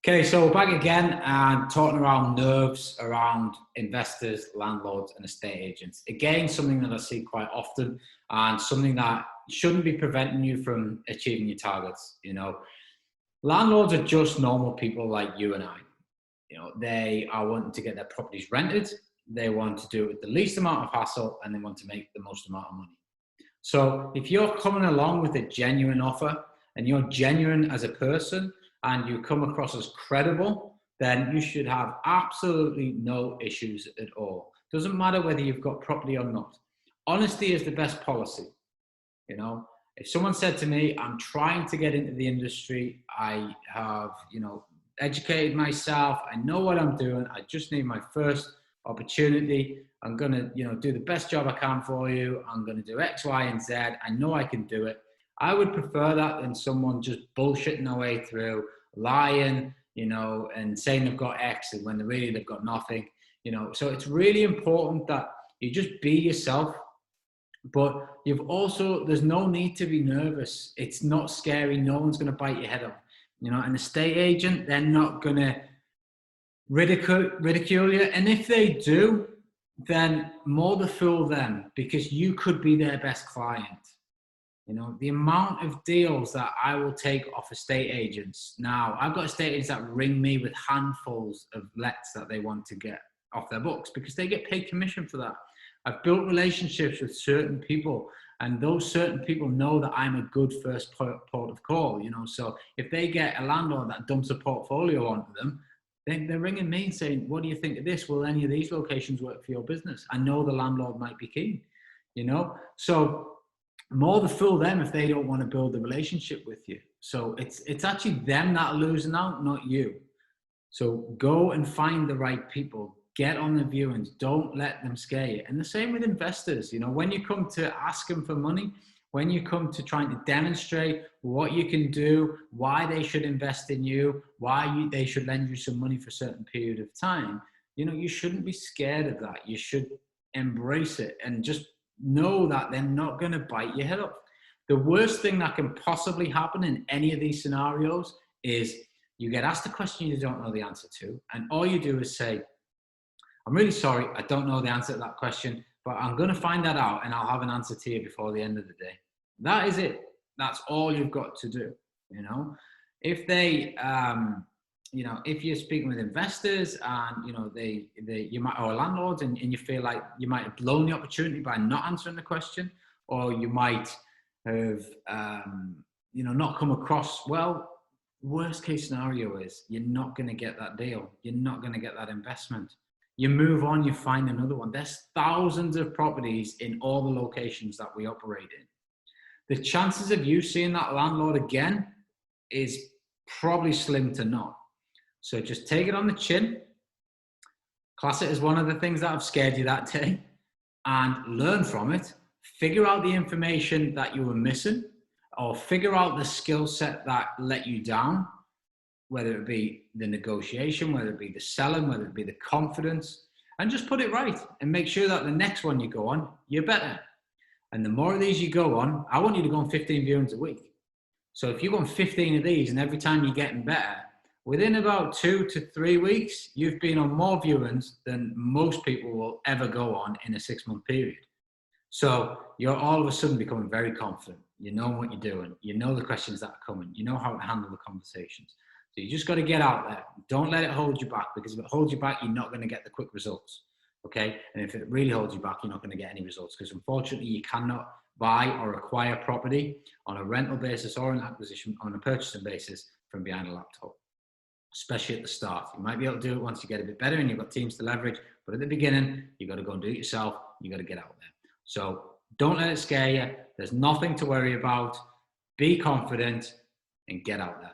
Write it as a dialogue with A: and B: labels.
A: Okay, so back again and talking around nerves around investors, landlords, and estate agents. Again, something that I see quite often and something that shouldn't be preventing you from achieving your targets. Landlords are just normal people like you and I. They are wanting to get their properties rented. They want to do it with the least amount of hassle and they want to make the most amount of money. So if you're coming along with a genuine offer and you're genuine as a person and you come across as credible, then you should have absolutely no issues at all. Doesn't matter whether you've got property or not. Honesty is the best policy. If someone said to me, I'm trying to get into the industry, I have, educated myself, I know what I'm doing, I just need my first opportunity, I'm going to, do the best job I can for you, I'm going to do X, Y, and Z, I know I can do it. I would prefer that than someone just bullshitting their way through, lying, and saying they've got X and when they've got nothing, So it's really important that you just be yourself, but there's no need to be nervous. It's not scary. No one's going to bite your head off. An estate agent, they're not going to ridicule you. And if they do, then more the fool them, because you could be their best client. The amount of deals that I will take off estate agents. Now, I've got estate agents that ring me with handfuls of lets that they want to get off their books because they get paid commission for that. I've built relationships with certain people, and those certain people know that I'm a good first port of call, So if they get a landlord that dumps a portfolio onto them, then they're ringing me and saying, what do you think of this? Will any of these locations work for your business? I know the landlord might be keen, So more the fool them if they don't want to build a relationship with you. So it's actually them that are losing out, not you. So go and find the right people. Get on the viewings. Don't let them scare you. And the same with investors. When you come to ask them for money, when you come to trying to demonstrate what you can do, why they should invest in you, they should lend you some money for a certain period of time, you shouldn't be scared of that. You should embrace it and just know that they're not going to bite your head off. The worst thing that can possibly happen in any of these scenarios is you get asked a question you don't know the answer to, and all you do is say, I'm really sorry, I don't know the answer to that question, but I'm going to find that out and I'll have an answer to you before the end of the day. That is it. That's all you've got to do. If they, if you're speaking with investors and, you might, or landlords, and you feel like you might have blown the opportunity by not answering the question, or you might have, not come across well, worst case scenario is you're not going to get that deal. You're not going to get that investment. You move on, you find another one. There's thousands of properties in all the locations that we operate in. The chances of you seeing that landlord again is probably slim to none. So just take it on the chin, class it as one of the things that have scared you that day, and learn from it. Figure out the information that you were missing, or figure out the skill set that let you down, whether it be the negotiation, whether it be the selling, whether it be the confidence, and just put it right and make sure that the next one you go on, you're better. And the more of these you go on, I want you to go on 15 viewings a week. So if you go on 15 of these and every time you're getting better, within about 2 to 3 weeks, you've been on more viewings than most people will ever go on in a 6-month period. So you're all of a sudden becoming very confident. You know what you're doing. You know the questions that are coming. You know how to handle the conversations. So you just got to get out there. Don't let it hold you back, because if it holds you back, you're not going to get the quick results. Okay. And if it really holds you back, you're not going to get any results, because unfortunately you cannot buy or acquire property on a rental basis or an acquisition on a purchasing basis from behind a laptop, especially at the start. You might be able to do it once you get a bit better and you've got teams to leverage, but at the beginning, you got to go and do it yourself. You got to get out there. So don't let it scare you. There's nothing to worry about. Be confident and get out there.